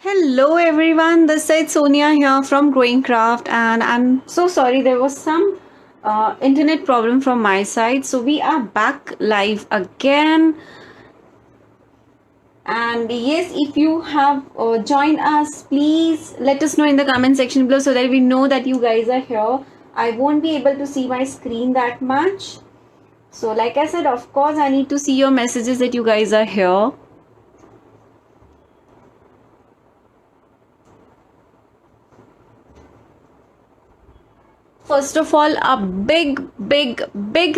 Hello everyone, this is Sonia here from Growing Craft, and I'm so sorry there was some internet problem from my side. So we are back live again. And yes, if you have joined us, please let us know in the comment section below so that we know that you guys are here. I won't be able to see my screen that much. So like I said, of course, I need to see your messages that you guys are here. First of all, a big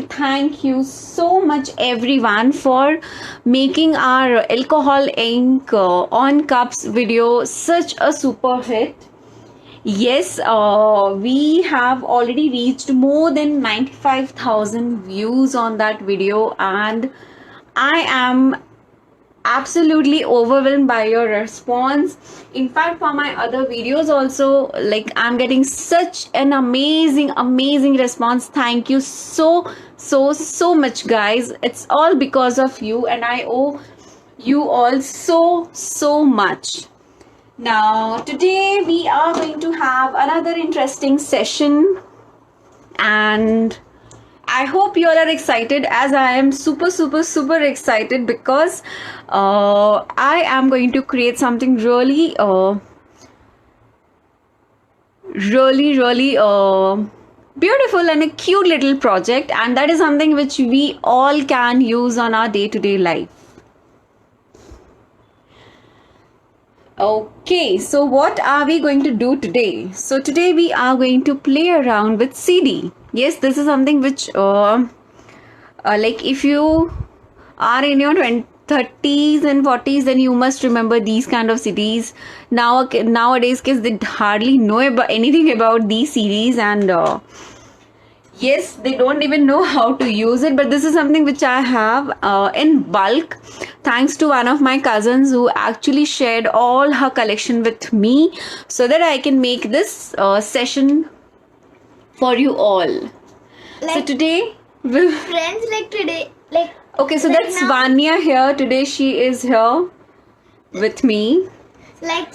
thank you so much everyone for making our alcohol ink on cups video such a super hit. Yes, we have already reached more than 95,000 views on that video, and I am absolutely overwhelmed by your response. In fact, for my other videos also, like, I'm getting such an amazing response. Thank you so much, guys. It's all because of you, and I owe you all so much. Now today we are going to have another interesting session, and I hope you all are excited as I am super excited because I am going to create something really beautiful and a cute little project, and that is something which we all can use on our day-to-day life. Okay, so what are we going to do today? So today we are going to play around with CD. Yes, this is something which like, if you are in your 30s and 40s, then you must remember these kind of CDs. Nowadays kids, they hardly know about anything about these CDs, and yes, they don't even know how to use it, but this is something which I have in bulk, thanks to one of my cousins who actually shared all her collection with me so that I can make this session for you all. So today we'll friends, like today, like okay, so like that's now, Vanya here. Today she is here with me. like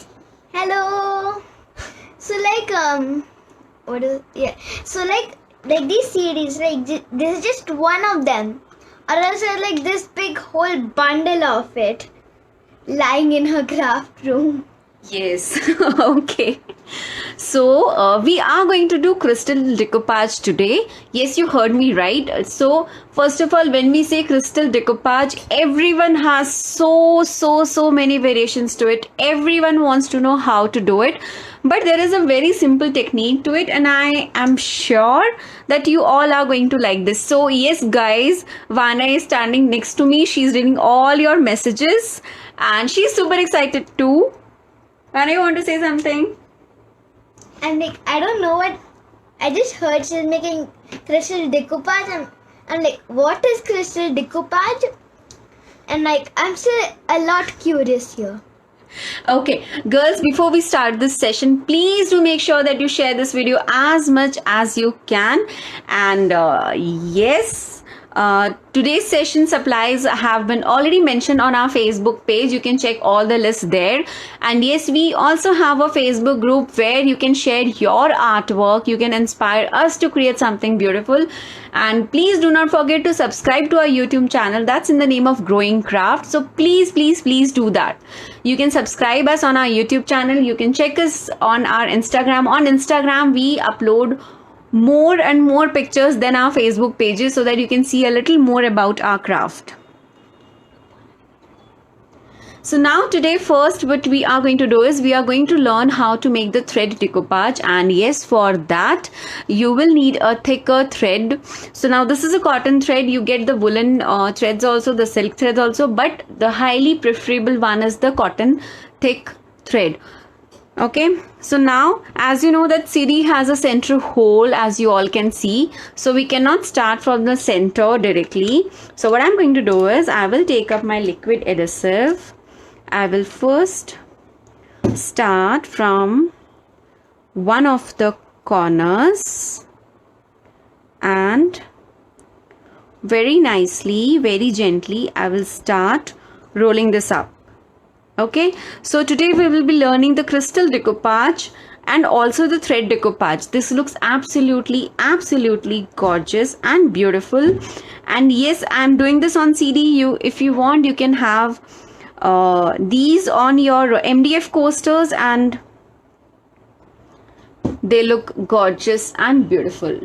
hello. So what is yeah? So like these CDs, like this is just one of them, or else like this big whole bundle of it lying in her craft room. Yes. Okay. So we are going to do crystal decoupage today. Yes, you heard me right. So first of all, when we say crystal decoupage, everyone has so many variations to it. Everyone wants to know how to do it. But there is a very simple technique to it, and I am sure that you all are going to like this. So yes, guys, Vana is standing next to me. She's reading all your messages, and she's super excited too. Vana, you want to say something? And like I don't know what I just heard she's making crystal decoupage. I'm like, what is crystal decoupage? And like I'm still a lot curious here. Okay, girls, before we start this session, please do make sure that you share this video as much as you can. And yes, today's session supplies have been already mentioned on our Facebook page. You can check all the lists there. And yes, we also have a Facebook group where you can share your artwork. You can inspire us to create something beautiful. And please do not forget to subscribe to our YouTube channel. That's in the name of Growing Craft. So please do that. You can subscribe us on our YouTube channel. You can check us on our Instagram. On Instagram, we upload more and more pictures than our Facebook pages so that you can see a little more about our craft. So now today first what we are going to do is we are going to learn how to make the thread decoupage, and yes, for that you will need a thicker thread. So now this is a cotton thread. You get the woolen threads also, the silk threads also, but the highly preferable one is the cotton thick thread. Okay, so now as you know that CD has a center hole, as you all can see, so we cannot start from the center directly. So what I'm going to do is I will take up my liquid adhesive. I will first start from one of the corners and very nicely, very gently, I will start rolling this up. Okay, so today we will be learning the crystal decoupage and also the thread decoupage. This looks absolutely gorgeous and beautiful. And yes, I'm doing this on CD. If you want, you can have these on your MDF coasters, and they look gorgeous and beautiful.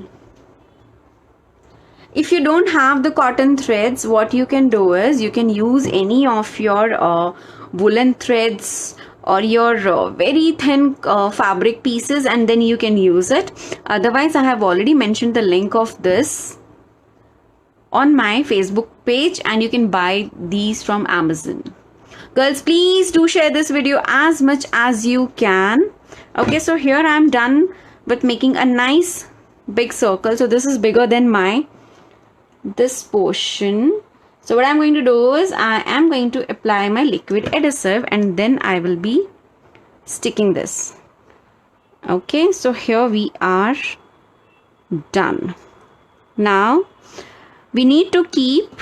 If you don't have the cotton threads, what you can do is you can use any of your woolen threads or your very thin fabric pieces, and then you can use it. Otherwise, I have already mentioned the link of this on my Facebook page, and you can buy these from Amazon. Girls, please do share this video as much as you can. Okay, so here I am done with making a nice big circle. So this is bigger than this portion. So what I'm going to do is I am going to apply my liquid adhesive, and then I will be sticking this. Okay, so here we are done. Now we need to keep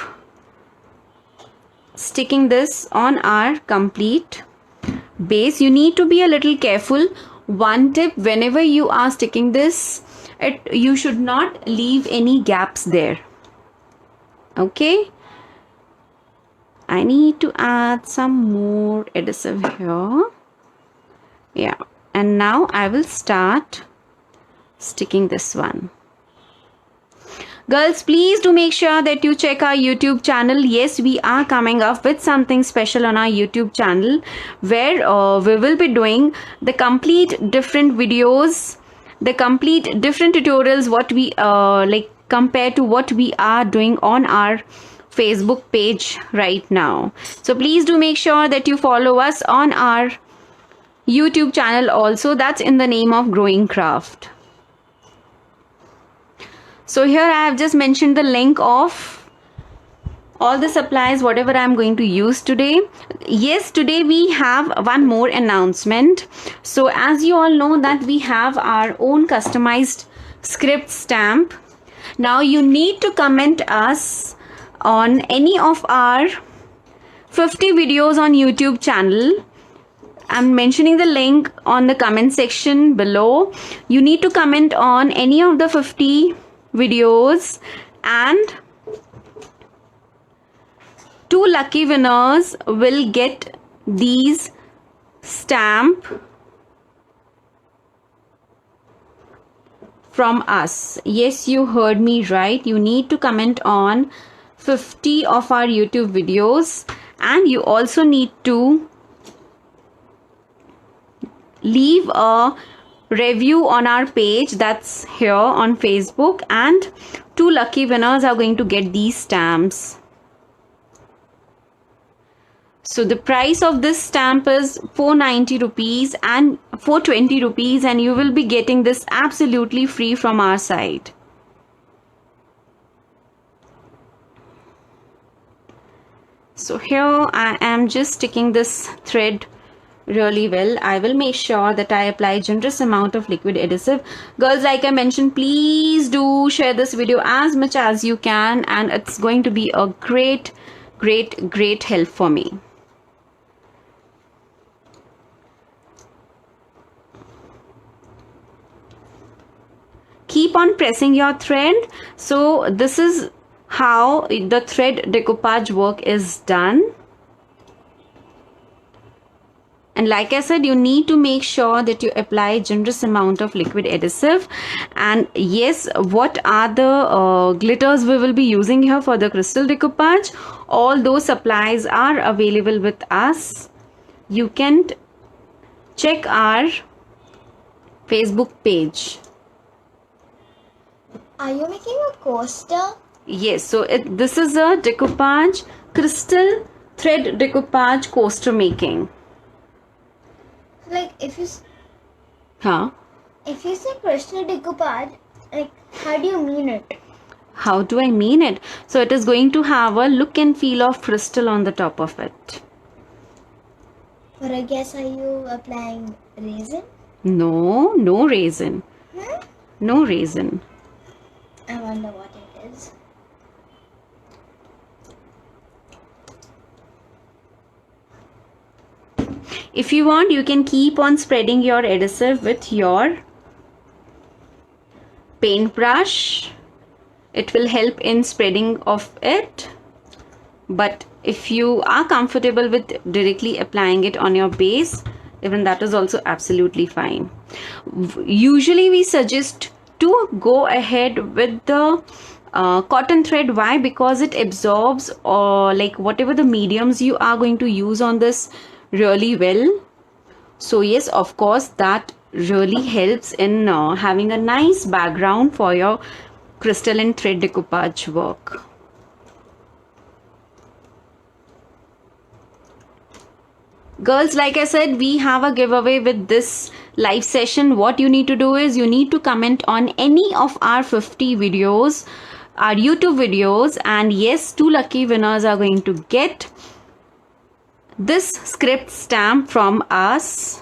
sticking this on our complete base. You need to be a little careful. One tip, whenever you are sticking this, you should not leave any gaps there. Okay, I need to add some more adhesive here. Yeah, and now I will start sticking this one. Girls, please do make sure that you check our YouTube channel. Yes, we are coming up with something special on our YouTube channel, where we will be doing the complete different videos, the complete different tutorials, what we like compared to what we are doing on our Facebook page right now. So please do make sure that you follow us on our YouTube channel also. That's in the name of Growing Craft. So here I have just mentioned the link of all the supplies, whatever I am going to use today. Yes, today we have one more announcement. So as you all know that we have our own customized script stamp. Now you need to comment us on any of our 50 videos on YouTube channel. I'm mentioning the link on the comment section below. You need to comment on any of the 50 videos, and 2 lucky winners will get these stamp from us. Yes, you heard me right. You need to comment on 50 of our YouTube videos, and you also need to leave a review on our page, that's here on Facebook, and 2 lucky winners are going to get these stamps. So the price of this stamp is 490 rupees and 420 rupees, and you will be getting this absolutely free from our side. So here I am just sticking this thread really well. I will make sure that I apply generous amount of liquid adhesive. Girls, like I mentioned, please do share this video as much as you can, and it's going to be a great help for me. Keep on pressing your thread. So this is how the thread decoupage work is done. And like I said, you need to make sure that you apply generous amount of liquid adhesive. And yes, what are the glitters we will be using here for the crystal decoupage? All those supplies are available with us. You can check our Facebook page. Are you making a coaster? Yes, so this is a decoupage, crystal thread decoupage coaster making. Like if you say crystal decoupage, like how do you mean it? How do I mean it? So it is going to have a look and feel of crystal on the top of it. For a guess, are you applying resin? No, no raisin. No raisin. I wonder what it is. If you want, you can keep on spreading your adhesive with your paintbrush. It will help in spreading of it. But if you are comfortable with directly applying it on your base, even that is also absolutely fine. Usually we suggest to go ahead with the cotton thread. Why? Because it absorbs like whatever the mediums you are going to use on this really well. So yes, of course, that really helps in having a nice background for your crystalline thread decoupage work. Girls, like I said, we have a giveaway with this live session. What you need to do is you need to comment on any of our 50 videos, our YouTube videos, and yes, 2 lucky winners are going to get this script stamp from us.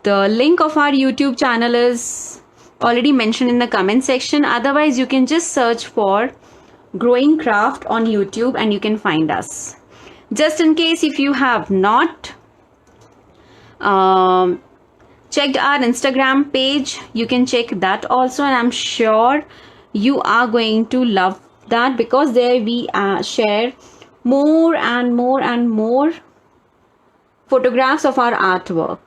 The link of our YouTube channel is already mentioned in the comment section. Otherwise, you can just search for Growing Craft on YouTube and you can find us. Just in case if you have not checked our Instagram page, you can check that also, and I'm sure you are going to love that, because there we share more and more and more photographs of our artwork.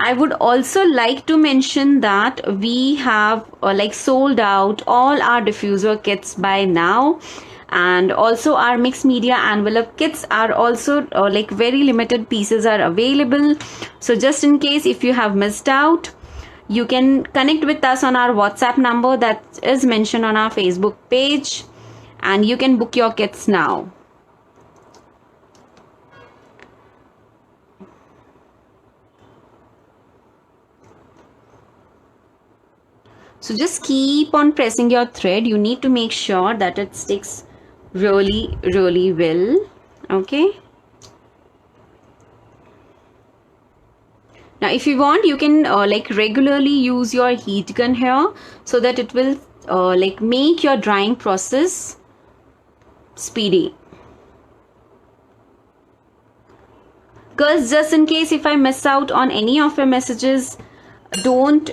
I would also like to mention that we have like sold out all our diffuser kits by now, and also our mixed media envelope kits are also like very limited pieces are available. So just in case if you have missed out, you can connect with us on our WhatsApp number that is mentioned on our Facebook page, and you can book your kits now. So just keep on pressing your thread. You need to make sure that it sticks really, really well. Okay. Now, if you want, you can like regularly use your heat gun here, so that it will like make your drying process speedy. Girls, just in case if I miss out on any of your messages, don't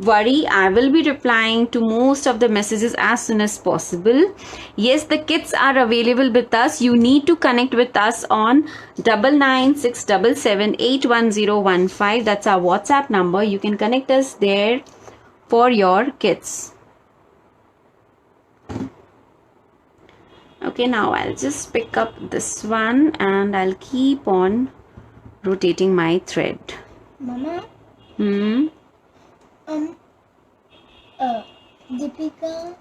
worry, I will be replying to most of the messages as soon as possible. Yes, the kits are available with us. You need to connect with us on 9967781015. That's our WhatsApp number. You can connect us there for your kits. Okay, now I'll just pick up this one and I'll keep on rotating my thread. Mama? Deepika,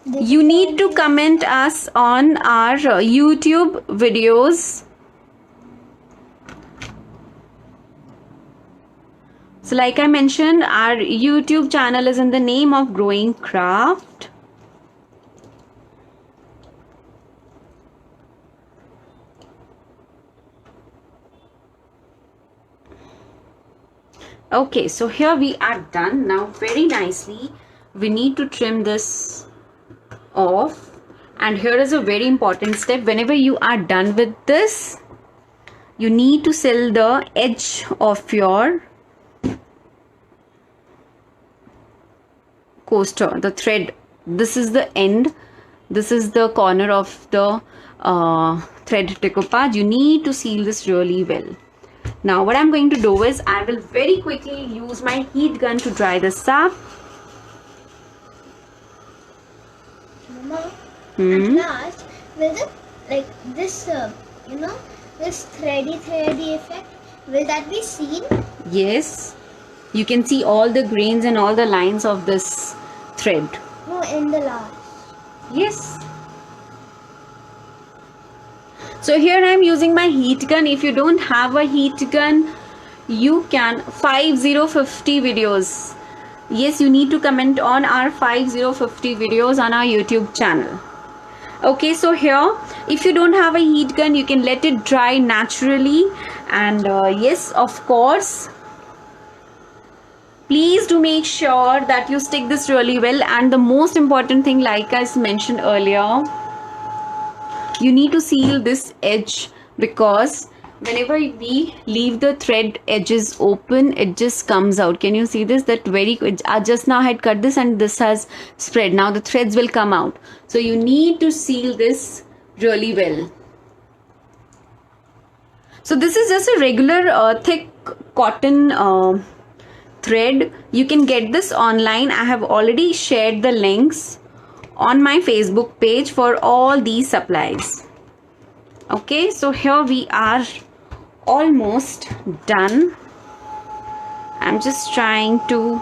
you need to comment us on our YouTube videos. So like I mentioned, our YouTube channel is in the name of Growing Craft. Okay, so here we are done. Now very nicely we need to trim this off, and here is a very important step. Whenever you are done with this, you need to seal the edge of your coaster, the thread. This is the end, this is the corner of the thread decoupage. You need to seal this really well. Now what I'm going to do is I will very quickly use my heat gun to dry this up. Mama, at last, will the, like this, you know, this thready effect, will that be seen? Yes, you can see all the grains and all the lines of this thread. No, in the last. Yes. So here I am using my heat gun. If you don't have a heat gun, you can 5050 videos. Yes, you need to comment on our 5050 videos on our YouTube channel. Okay, so here if you don't have a heat gun, you can let it dry naturally, and yes, of course, Please do make sure that you stick this really well. And the most important thing, like I mentioned earlier, you need to seal this edge, because whenever we leave the thread edges open, it just comes out. Can you see this? That very I just now had cut this and this has spread. Now the threads will come out. So you need to seal this really well. So this is just a regular thick cotton thread. You can get this online. I have already shared the links on my Facebook page for all these supplies. Okay, so here we are almost done. I'm just trying to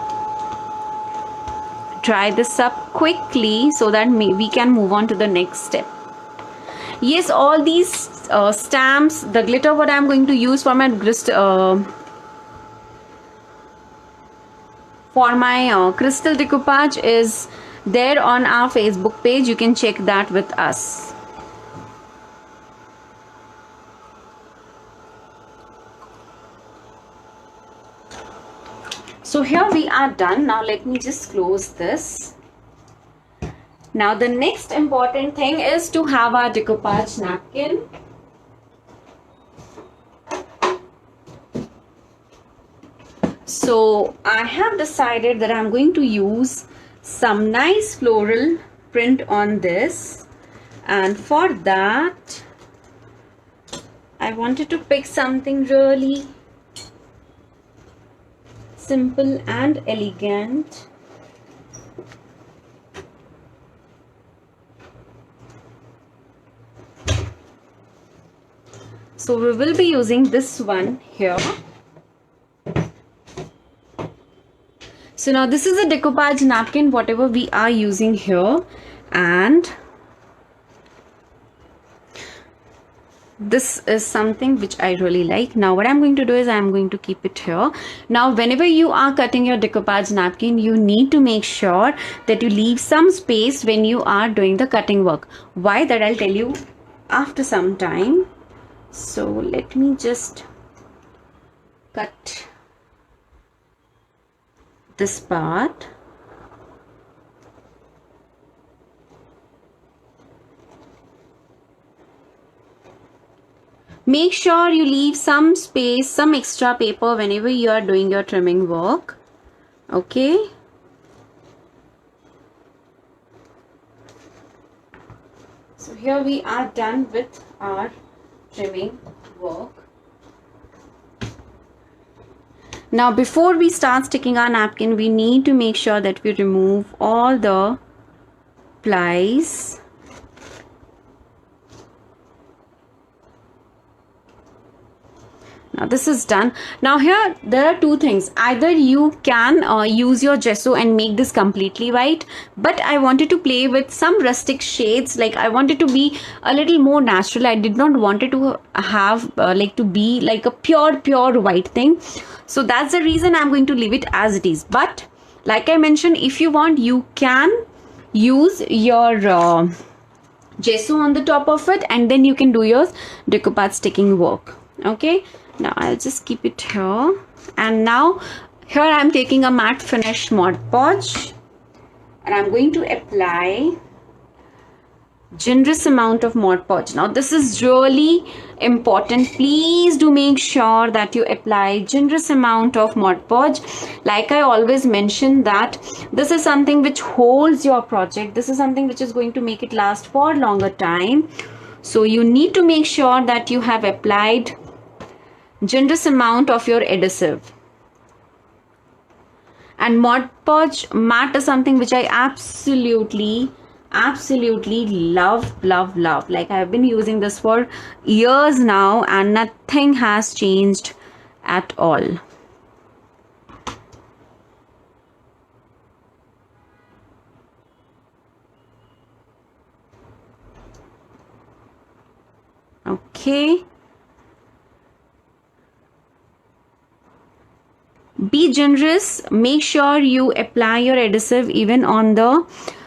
dry this up quickly so that we can move on to the next step. Yes, all these stamps, the glitter what I'm going to use for my crystal decoupage is there on our Facebook page. You can check that with us. So here we are done. Now let me just close this. Now the next important thing is to have our decoupage napkin. So I have decided that I'm going to use some nice floral print on this, and for that I wanted to pick something really simple and elegant. So we will be using this one here. So now this is a decoupage napkin, whatever we are using here, and this is something which I really like. Now what I'm going to do is I'm going to keep it here. Now whenever you are cutting your decoupage napkin, you need to make sure that you leave some space when you are doing the cutting work. Why? That I'll tell you after some time. So let me just cut this part. Make sure you leave some space, some extra paper whenever you are doing your trimming work. Okay. So here we are done with our trimming work. Now before we start sticking our napkin, we need to make sure that we remove all the plies. Now this is done. Now here there are two things. Either you can use your gesso and make this completely white, but I wanted to play with some rustic shades. Like I wanted to be a little more natural. I did not want it to have to be like a pure white thing. So that's the reason I'm going to leave it as it is. But like I mentioned, if you want, you can use your gesso on the top of it, and then you can do your decoupage sticking work. Okay. Now I'll just keep it here, and now here I'm taking a matte finish Mod Podge, and I'm going to apply generous amount of Mod Podge. Now this is really important. Please do make sure that you apply generous amount of Mod Podge. Like I always mention that this is something which holds your project. This is something which is going to make it last for longer time. So you need to make sure that you have applied generous amount of your adhesive. And Mod Podge matte is something which I absolutely love. Like I have been using this for years now, and nothing has changed at all. Okay. Be generous. Make sure you apply your adhesive even on the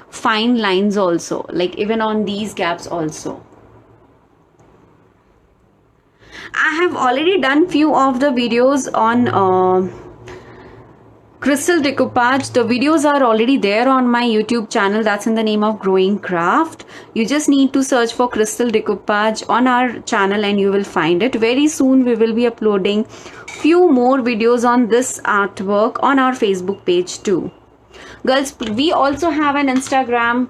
fine lines also, like even on these gaps also. I have already done few of the videos on crystal decoupage. The videos are already there on my YouTube channel. That's in the name of Growing Craft. You just need to search for crystal decoupage on our channel and you will find it. Very soon we will be uploading few more videos on this artwork on our Facebook page too. Girls, we also have an Instagram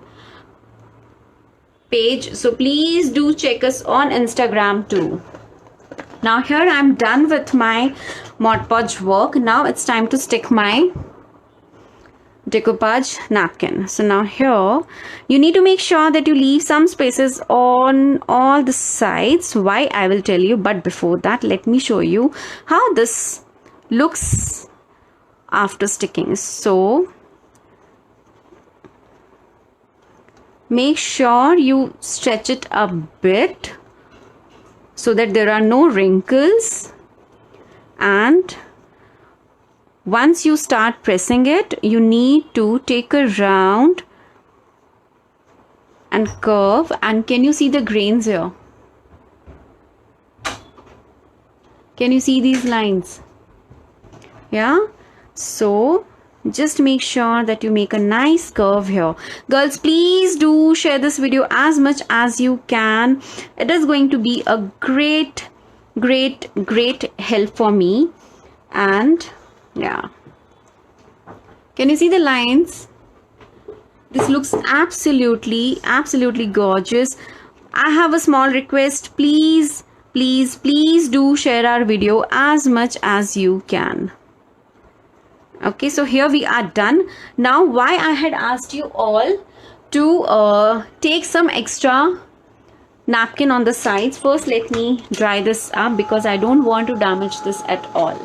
page, so please do check us on Instagram too. Now here I'm done with my Mod Podge work. Now it's time to stick my decoupage napkin. So now here you need to make sure that you leave some spaces on all the sides. Why, I will tell you, but before that let me show you how this looks after sticking. So make sure you stretch it a bit so that there are no wrinkles, and once you start pressing it, you need to take a round and curve. And can you see the grains here? Can you see these lines? Yeah, so just make sure that you make a nice curve here. Girls, please do share this video as much as you can. It is going to be a great help for me. And yeah, can you see the lines? This looks absolutely gorgeous. I have a small request. Please do share our video as much as you can. Okay, so here we are done. Now, why I had asked you all to take some extra napkin on the sides. First, let me dry this up because I don't want to damage this at all.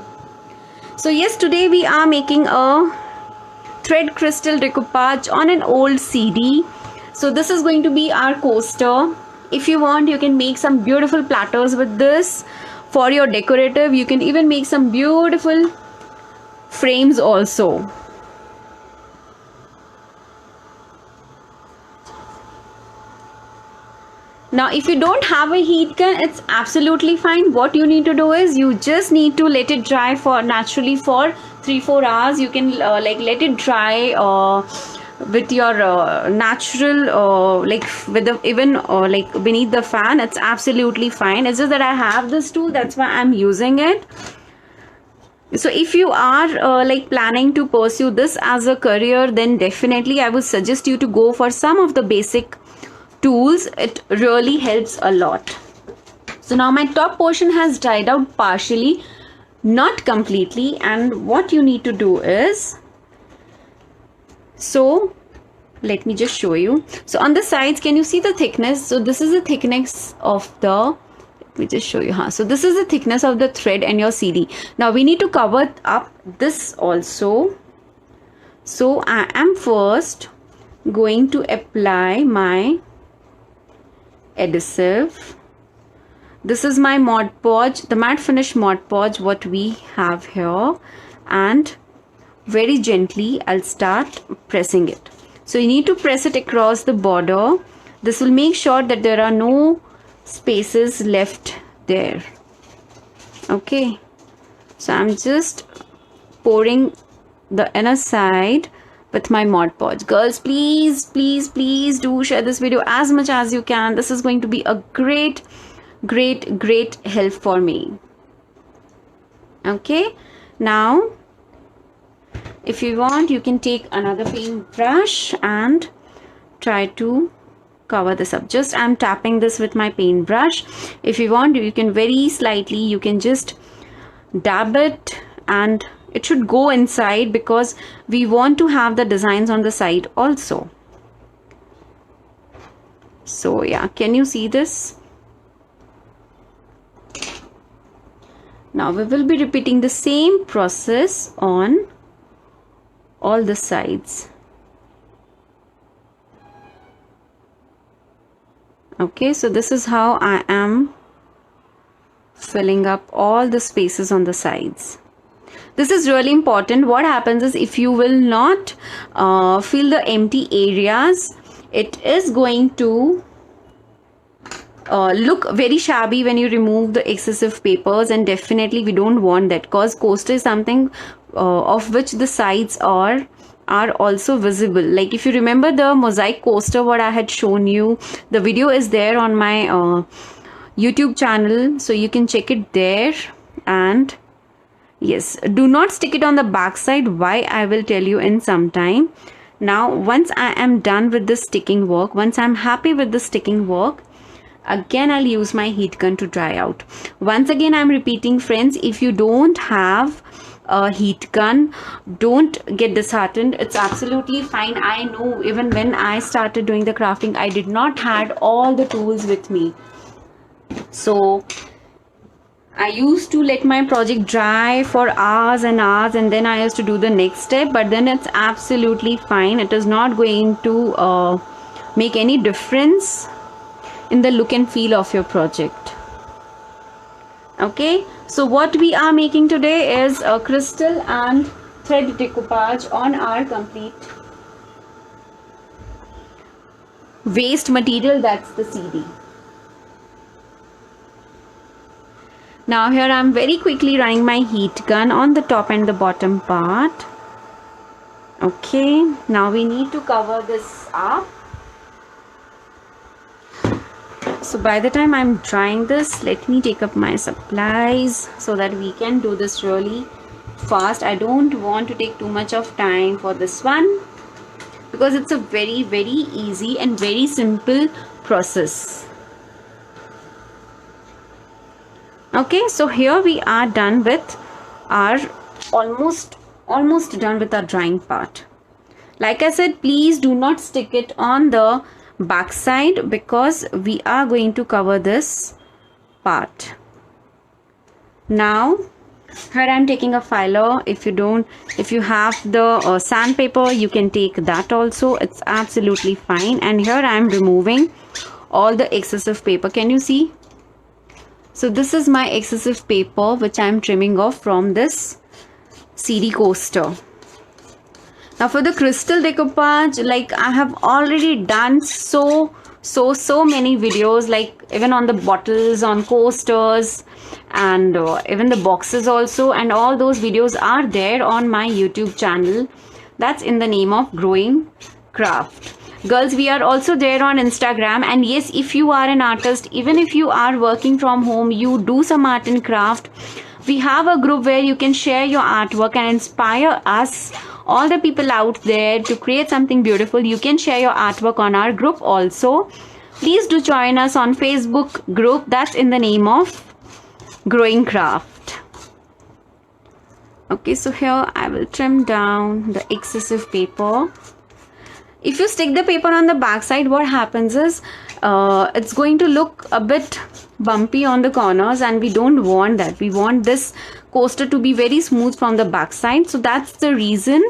So yes, today we are making a thread crystal decoupage on an old CD. So this is going to be our coaster. If you want, you can make some beautiful platters with this for your decorative. You can even make some beautiful frames also. Now if you don't have a heat gun, it's absolutely fine. What you need to do is you just need to let it dry for naturally for 3-4 hours. You can like let it dry with your natural like with the even like beneath the fan. It's absolutely fine. It's just that I have this tool, that's why I'm using it. So if you are like planning to pursue this as a career, then definitely I would suggest you to go for some of the basic tools. It really helps a lot. So now my top portion has dried out partially, not completely, and what you need to do is, so let me just show you. So on the sides, can you see the thickness? So this is the thickness of the, let me just show you. So this is the thickness of the thread and your CD. Now we need to cover up this also. So I am first going to apply my adhesive. This is my Mod Podge, the matte finish Mod Podge what we have here, and very gently I'll start pressing it. So you need to press it across the border. This will make sure that there are no spaces left there. Okay, so I'm just pouring the inner side with my Mod Podge. Girls, please do share this video as much as you can. This is going to be a great help for me. Okay, now if you want, you can take another paintbrush and try to cover this up. Just I'm tapping this with my paintbrush. If you want, you can very slightly, you can just dab it, and it should go inside because we want to have the designs on the side also. So yeah, can you see this? Now we will be repeating the same process on all the sides. Okay, so this is how I am filling up all the spaces on the sides. This is really important. What happens is, if you will not fill the empty areas, it is going to look very shabby when you remove the excessive papers, and definitely we don't want that, because coaster is something of which the sides are also visible. Like if you remember the mosaic coaster what I had shown you, the video is there on my YouTube channel, so you can check it there. And yes, do not stick it on the back side. Why, I will tell you in some time. Now once I am done with the sticking work, once I'm happy with the sticking work, again I'll use my heat gun to dry out. Once again I'm repeating, friends, if you don't have a heat gun, don't get disheartened. It's absolutely fine. I know even when I started doing the crafting, I did not had all the tools with me. So I used to let my project dry for hours and hours, and then I used to do the next step. But then it's absolutely fine. It is not going to make any difference in the look and feel of your project. Okay, so what we are making today is a crystal and thread decoupage on our complete waste material, that's the CD. Now here I'm very quickly running my heat gun on the top and the bottom part. Okay, now we need to cover this up. So by the time I'm drying this, let me take up my supplies so that we can do this really fast. I don't want to take too much of time for this one because it's a very easy and very simple process. Okay, so here we are done with our almost done with our drying part. Like I said, please do not stick it on the back side because we are going to cover this part. Now here I'm taking a filer. If you have the sandpaper, you can take that also. It's absolutely fine. And here I'm removing all the excessive paper. Can you see? So this is my excessive paper which I'm trimming off from this CD coaster. Now for the crystal decoupage, like I have already done so many videos, like even on the bottles, on coasters, and even the boxes also, and all those videos are there on my YouTube channel. That's in the name of Growing Craft. Girls, we are also there on Instagram. And yes, if you are an artist, even if you are working from home, you do some art and craft, we have a group where you can share your artwork and inspire us, all the people out there, to create something beautiful. You can share your artwork on our group also. Please do join us on Facebook group. That's in the name of Growing Craft. Okay, so here I will trim down the excessive paper. If you stick the paper on the back side, what happens is it's going to look a bit bumpy on the corners, and we don't want that. We want this coaster to be very smooth from the back side. So that's the reason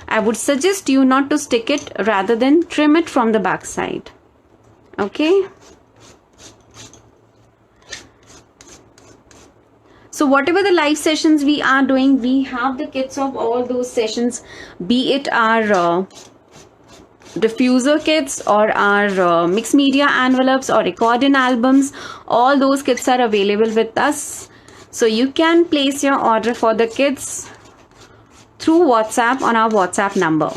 I would suggest you not to stick it, rather than trim it from the back side. Okay. So whatever the live sessions we are doing, we have the kits of all those sessions, be it our diffuser kits or our mixed media envelopes or accordion albums. All those kits are available with us. So you can place your order for the kits through WhatsApp on our WhatsApp number.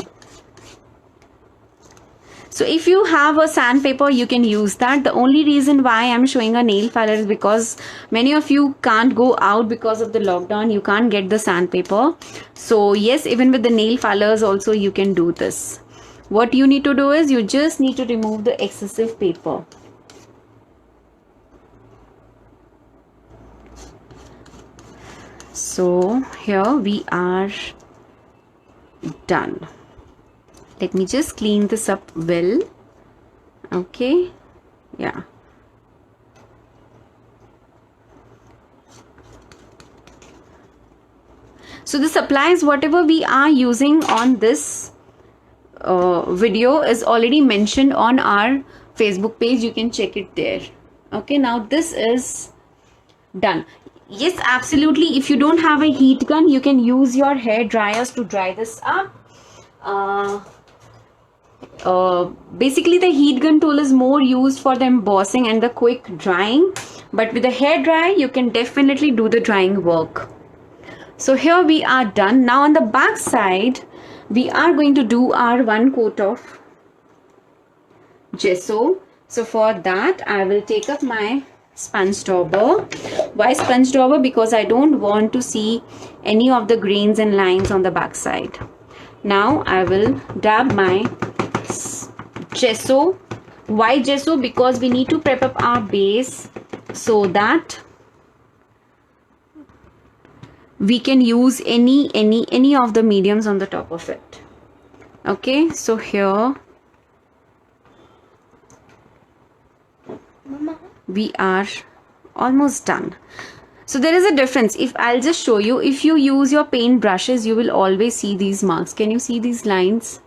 So if you have a sandpaper, you can use that. The only reason why I'm showing a nail filer is because many of you can't go out because of the lockdown. You can't get the sandpaper. So yes, even with the nail filers also you can do this. What you need to do is you just need to remove the excessive paper. So here we are done. Let me just clean this up well. Okay, yeah. So the supplies, whatever we are using on this video is already mentioned on our Facebook page. You can check it there. Okay, now this is done. Yes, absolutely. If you don't have a heat gun, you can use your hair dryers to dry this up. Basically the heat gun tool is more used for the embossing and the quick drying, but with the hair dryer you can definitely do the drying work. So here we are done. Now on the back side, we are going to do our 1 coat of gesso. So for that, I will take up my sponge dauber. Why sponge dauber? Because I don't want to see any of the grains and lines on the back side. Now I will dab my gesso. Why gesso? Because we need to prep up our base so that we can use any of the mediums on the top of it. Okay, so here we are almost done. So there is a difference. If I'll just show you, if you use your paint brushes, you will always see these marks. Can you see these lines?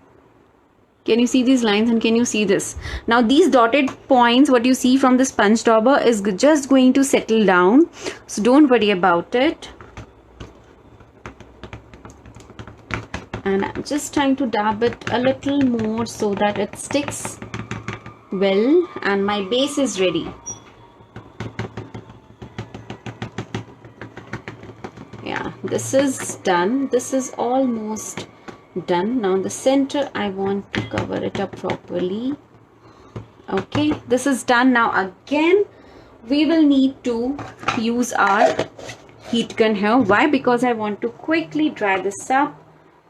Can you see these lines, and can you see this? Now these dotted points, what you see from the sponge dauber, is just going to settle down. So don't worry about it. And I'm just trying to dab it a little more so that it sticks well, and my base is ready. Yeah, this is done. This is almost done. Now the center, I want to cover it up properly. Okay, this is done. Now again, we will need to use our heat gun here. Why? Because I want to quickly dry this up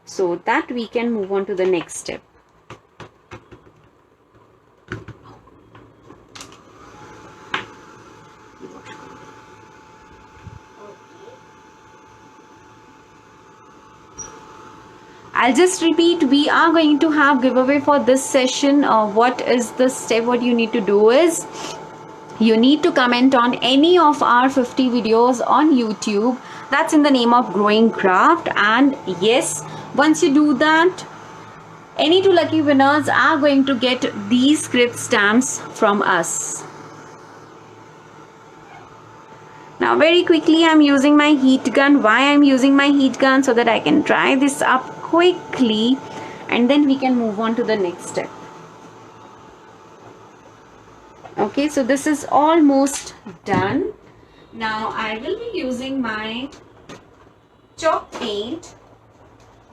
so that we can move on to the next step. I'll just repeat, we are going to have giveaway for this session. What is the step? What you need to do is, you need to comment on any of our 50 videos on YouTube. That's in the name of Growing Craft. And yes, once you do that, any 2 lucky winners are going to get these script stamps from us. Now very quickly, I'm using my heat gun. Why I'm using my heat gun? So that I can dry this up quickly, and then we can move on to the next step. Okay, so this is almost done. Now I will be using my chalk paint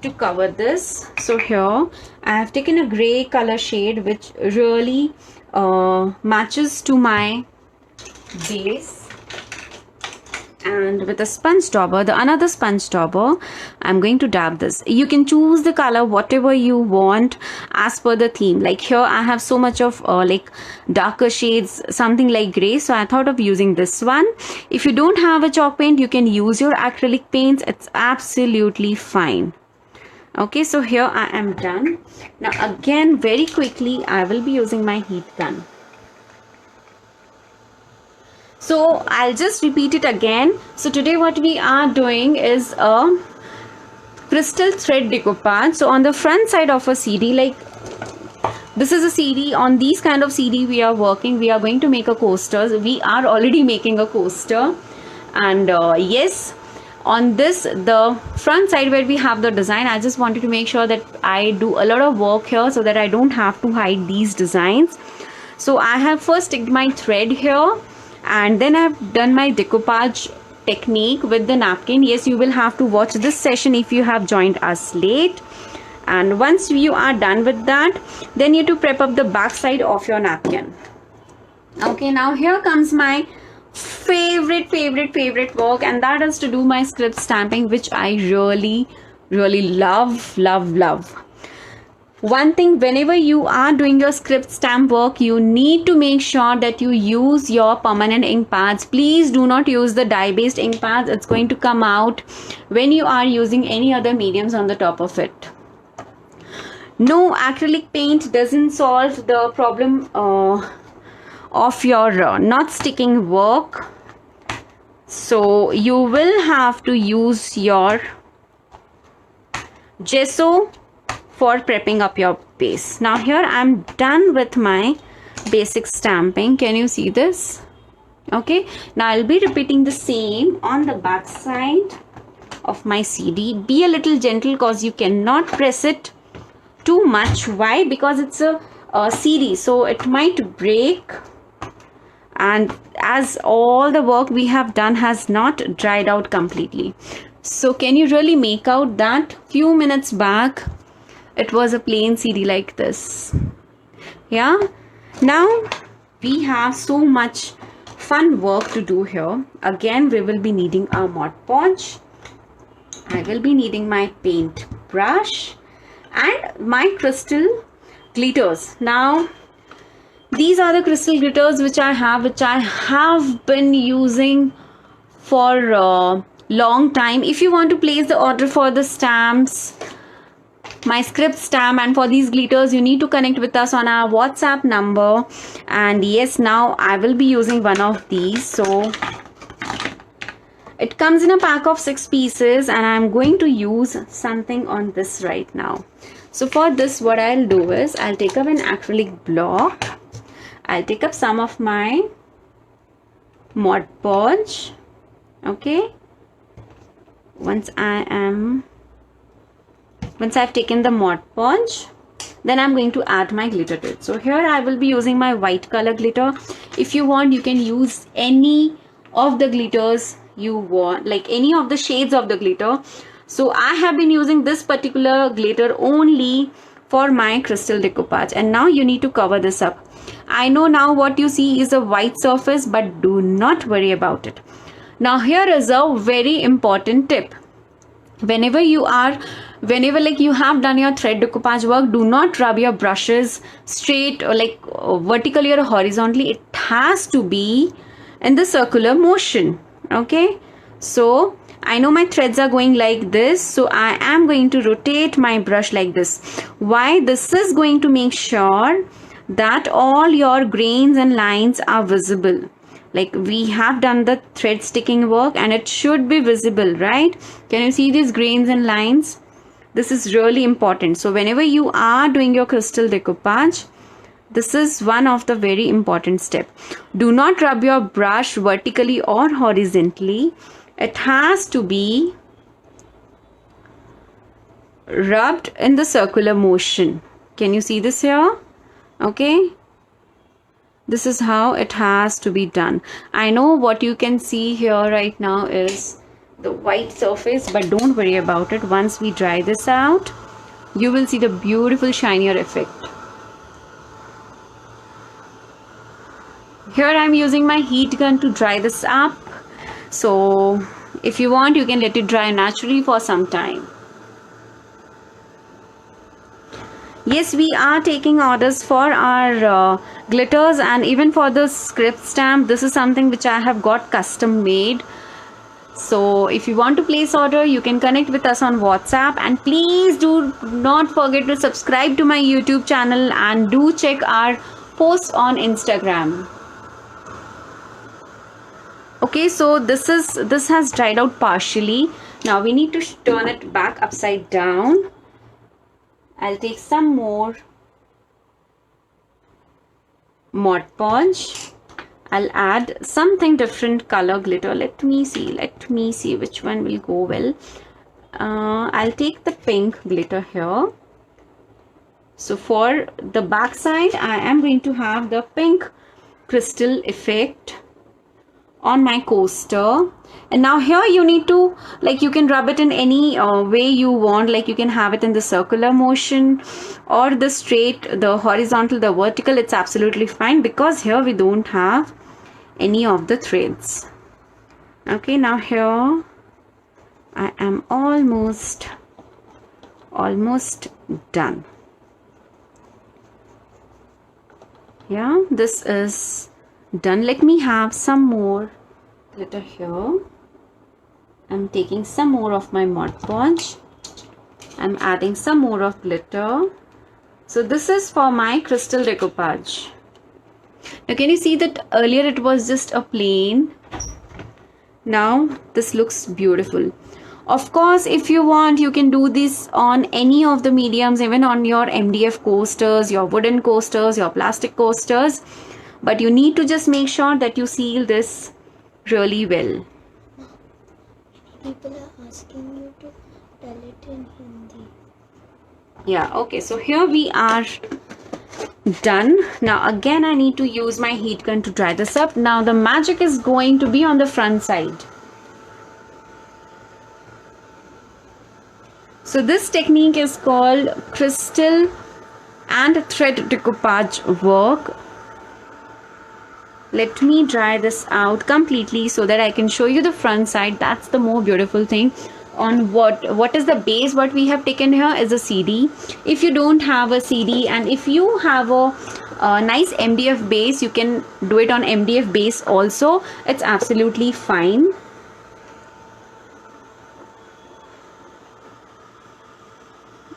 to cover this. So here I have taken a gray color shade which really matches to my base, and with a sponge dauber, another sponge dauber, I'm going to dab this. You can choose the color whatever you want as per the theme. Like here I have so much of like darker shades, something like gray, so I thought of using this one. If you don't have a chalk paint, you can use your acrylic paints. It's absolutely fine. Okay, so here I am done. Now again, very quickly, I will be using my heat gun. So I'll just repeat it again. So today what we are doing is a crystal thread decoupage. So on the front side of a CD, like this is a CD, on these kind of CD we are working. We are going to make a coaster. We are already making a coaster. And yes, on this, the front side where we have the design, I just wanted to make sure that I do a lot of work here so that I don't have to hide these designs. So I have first sticked my thread here, and then I've done my decoupage technique with the napkin. Yes, you will have to watch this session if you have joined us late. And once you are done with that, then you need to prep up the back side of your napkin. Okay, now here comes my favorite work, and that is to do my script stamping, which I really love. One thing, whenever you are doing your script stamp work, you need to make sure that you use your permanent ink pads. Please do not use the dye based ink pads. It's going to come out when you are using any other mediums on the top of it. No, acrylic paint doesn't solve the problem of your not sticking work. So you will have to use your gesso for prepping up your base. Now here I'm done with my basic stamping. Can you see this? Okay, now I'll be repeating the same on the back side of my CD. Be a little gentle because you cannot press it too much. Why? Because it's a CD, so it might break, and as all the work we have done has not dried out completely. So can you really make out that few minutes back it was a plain CD like this? Yeah. Now we have so much fun work to do here. Again, we will be needing our Mod Podge. I will be needing my paint brush and my crystal glitters. Now these are the crystal glitters which I have been using for a long time. If you want to place the order for the stamps, my script stamp, and for these glitters, you need to connect with us on our WhatsApp number. And yes, now I will be using one of these. So it comes in a pack of 6 pieces, and I'm going to use something on this right now. So for this, what I'll do is I'll take up an acrylic block. I'll take up some of my Mod Podge. Okay. Once I've taken the Mod Podge, then I'm going to add my glitter to it. So here I will be using my white color glitter. If you want, you can use any of the glitters you want, like any of the shades of the glitter. So I have been using this particular glitter only for my crystal decoupage. And now you need to cover this up. I know now what you see is a white surface, but do not worry about it. Now here is a very important tip. Whenever you have done your thread decoupage work, do not rub your brushes straight or like vertically or horizontally. It has to be in the circular motion. Okay, so I know my threads are going like this, so I am going to rotate my brush like this. Why? This is going to make sure that all your grains and lines are visible. Like we have done the thread sticking work and it should be visible, right? Can you see these grains and lines? This is really important. So whenever you are doing your crystal decoupage, this is one of the very important step. Do not rub your brush vertically or horizontally. It has to be rubbed in the circular motion. Can you see this here? Okay. This is how it has to be done. I know what you can see here right now is the white surface, but don't worry about it. Once we dry this out, you will see the beautiful shinier effect. Here I'm using my heat gun to dry this up. So if you want, you can let it dry naturally for some time. Yes, we are taking orders for our glitters and even for the script stamp. This is something which I have got custom made. So if you want to place order, you can connect with us on WhatsApp, and please do not forget to subscribe to my YouTube channel and do check our posts on Instagram. Okay, so this has dried out partially. Now we need to turn it back upside down. I'll take some more Mod Podge. I'll add something different color glitter. Let me see which one will go well. I'll take the pink glitter here. So for the back side, I am going to have the pink crystal effect on my coaster. And now here you need to, like, you can rub it in any way you want. Like you can have it in the circular motion or the straight, the horizontal, the vertical. It's absolutely fine because here we don't have any of the threads. Okay, now here I am almost done. Yeah, this is done. Let me have some more glitter here. I'm taking some more of my Mod Podge. I'm adding some more of glitter. So this is for my crystal decoupage. Now can you see that earlier it was just a plain? Now this looks beautiful. Of course, if you want, you can do this on any of the mediums, even on your MDF coasters, your wooden coasters, your plastic coasters. But you need to just make sure that you seal this really well. People are asking you to tell it in Hindi. Yeah, okay, so here we are done. Now again I need to use my heat gun to dry this up. Now the magic is going to be on the front side. So this technique is called crystal and thread decoupage work. Let me dry this out completely so that I can show you the front side. That's the more beautiful thing. On what is the base what we have taken here is a CD. If you don't have a CD and if you have a nice MDF base, you can do it on MDF base also. It's absolutely fine.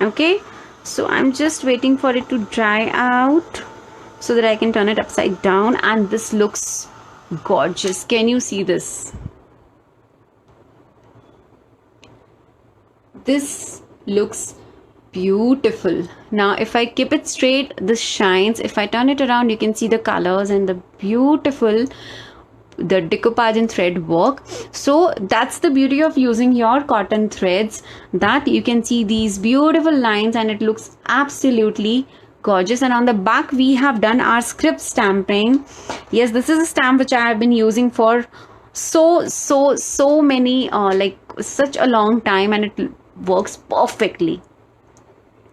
Okay, so I'm just waiting for it to dry out so that I can turn it upside down, and this looks gorgeous. Can you see this? This looks beautiful. Now if I keep it straight, this shines. If I turn it around, you can see the colors and the beautiful the decoupage and thread work. So that's the beauty of using your cotton threads, that you can see these beautiful lines and it looks absolutely gorgeous. And on the back we have done our script stamping. Yes, this is a stamp which I have been using for so many like such a long time, and it works perfectly.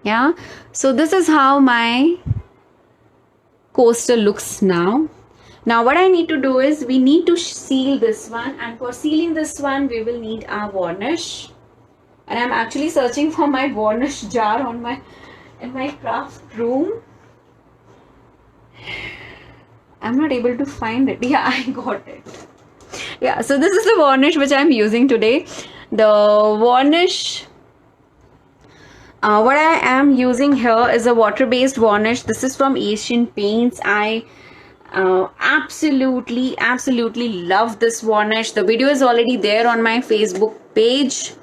Yeah, so this is how my coaster looks now. Now what I need to do is we need to seal this one, and for sealing this one we will need our varnish. And I'm actually searching for my varnish jar in my craft room. I'm not able to find it. Yeah, I got it. Yeah, so this is the varnish which I'm using today. The varnish what I am using here is a water-based varnish. This is from Asian Paints. I absolutely love this varnish. The video is already there on my Facebook page.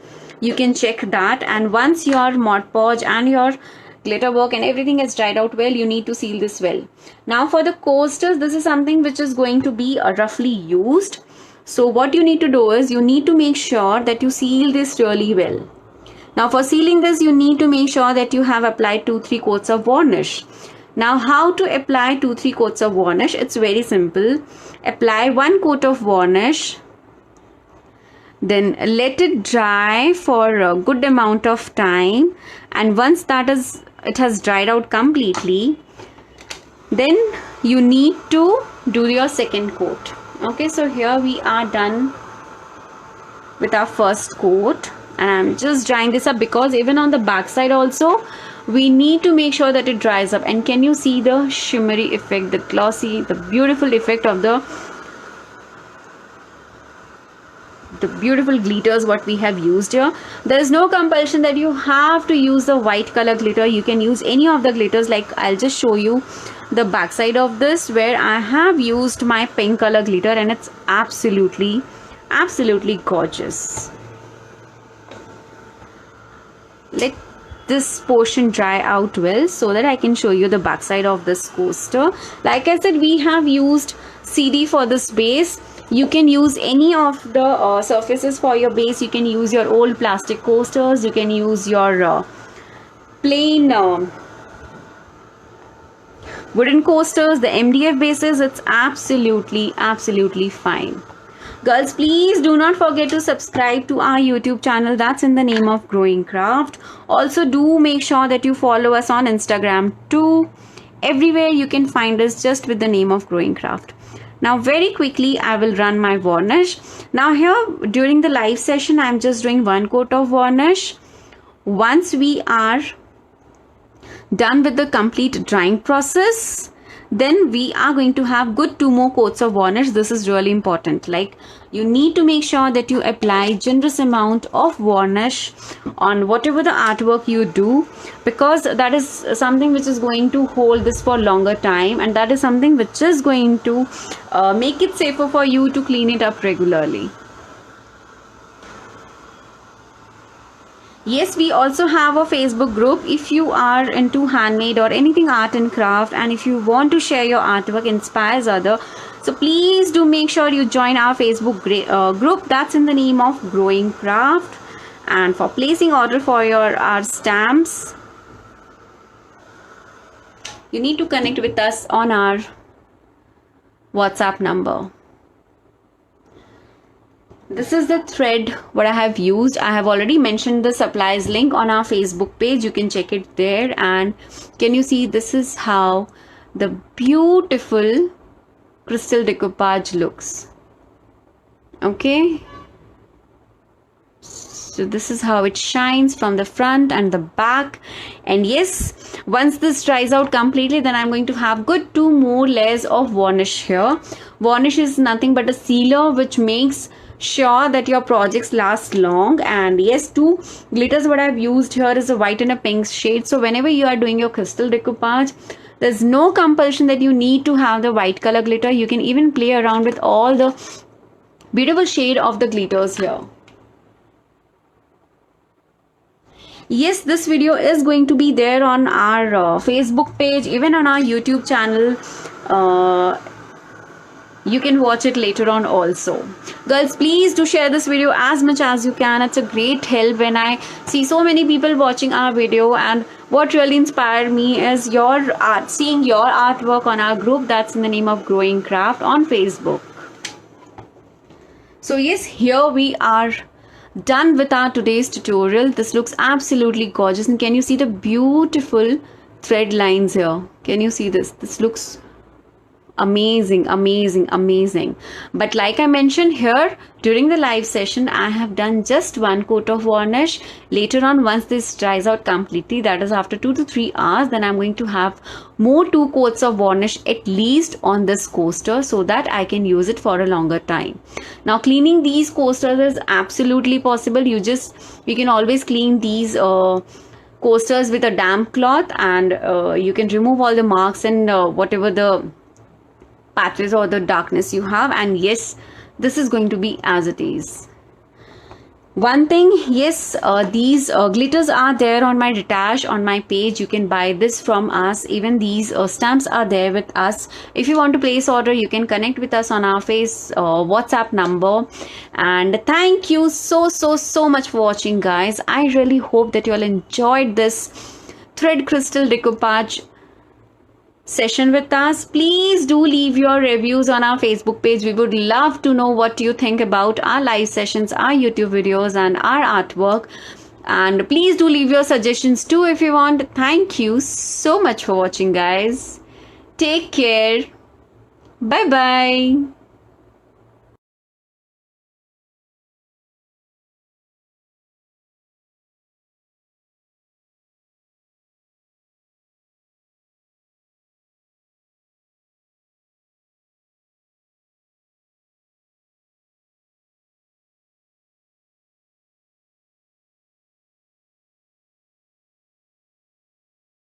You can check that. And once your Mod Podge and your glitter work and everything is dried out well, you need to seal this well. Now for the coasters, this is something which is going to be roughly used. So what you need to do is you need to make sure that you seal this really well. Now for sealing this, you need to make sure that you have applied 2-3 coats of varnish. Now how to apply 2-3 coats of varnish? It's very simple. Apply 1 coat of varnish, then let it dry for a good amount of time, and once it has dried out completely, then you need to do your second coat. Okay, so here we are done with our first coat, and I'm just drying this up because even on the back side also we need to make sure that it dries up. And can you see the shimmery effect, the glossy, the beautiful effect of the beautiful glitters what we have used here. There is no compulsion that you have to use the white color glitter. You can use any of the glitters. Like I'll just show you the back side of this where I have used my pink color glitter, and it's absolutely gorgeous. Let this portion dry out well so that I can show you the back side of this coaster. Like I said, we have used CD for this base. You can use any of the surfaces for your base. You can use your old plastic coasters. You can use your plain wooden coasters, the MDF bases. It's absolutely fine. Girls, please do not forget to subscribe to our YouTube channel. That's in the name of Growing Craft. Also, do make sure that you follow us on Instagram too. Everywhere you can find us just with the name of Growing Craft. Now, very quickly, I will run my varnish. Now here, during the live session, I'm just doing 1 coat of varnish. Once we are done with the complete drying process, then we are going to have good 2 more coats of varnish. This is really important. Like, you need to make sure that you apply generous amount of varnish on whatever the artwork you do, because that is something which is going to hold this for longer time, and that is something which is going to make it safer for you to clean it up regularly. Yes, we also have a Facebook group. If you are into handmade or anything art and craft, and if you want to share your artwork, inspires other, so please do make sure you join our Facebook group. That's in the name of Growing Craft. And for placing order for our stamps, you need to connect with us on our WhatsApp number. This is the thread what I have used. I have already mentioned the supplies link on our Facebook page. You can check it there. And can you see, this is how the beautiful crystal decoupage looks. Okay, so this is how it shines from the front and the back. And yes, once this dries out completely, then I'm going to have good 2 more layers of varnish here. Varnish is nothing but a sealer which makes sure that your projects last long. And yes, 2 glitters what I've used here is a white and a pink shade. So whenever you are doing your crystal decoupage, there's no compulsion that you need to have the white color glitter. You can even play around with all the beautiful shade of the glitters here. Yes, this video is going to be there on our Facebook page, even on our YouTube channel. You can watch it later on also. Girls, please do share this video as much as you can. It's a great help when I see so many people watching our video. And what really inspired me is your art, seeing your artwork on our group that's in the name of Growing Craft on Facebook. So yes, here we are done with our today's tutorial. This looks absolutely gorgeous. And can you see the beautiful thread lines here? Can you see this? This looks amazing, amazing, amazing. But like I mentioned here during the live session, I have done just 1 coat of varnish. Later on, once this dries out completely, that is after 2 to 3 hours, then I'm going to have more 2 coats of varnish at least on this coaster, so that I can use it for a longer time. Now cleaning these coasters is absolutely possible. You can always clean these coasters with a damp cloth, and you can remove all the marks and whatever the patches or the darkness you have. And yes, this is going to be as it is. One thing, yes, these glitters are there on my Detach on my page. You can buy this from us. Even these stamps are there with us. If you want to place order, you can connect with us on our WhatsApp number. And thank you so much for watching, guys. I really hope that you all enjoyed this thread crystal decoupage session with us. Please do leave your reviews on our Facebook page. We would love to know what you think about our live sessions, our YouTube videos, and our artwork. And please do leave your suggestions too if you want. Thank you so much for watching, guys. Take care. Bye bye.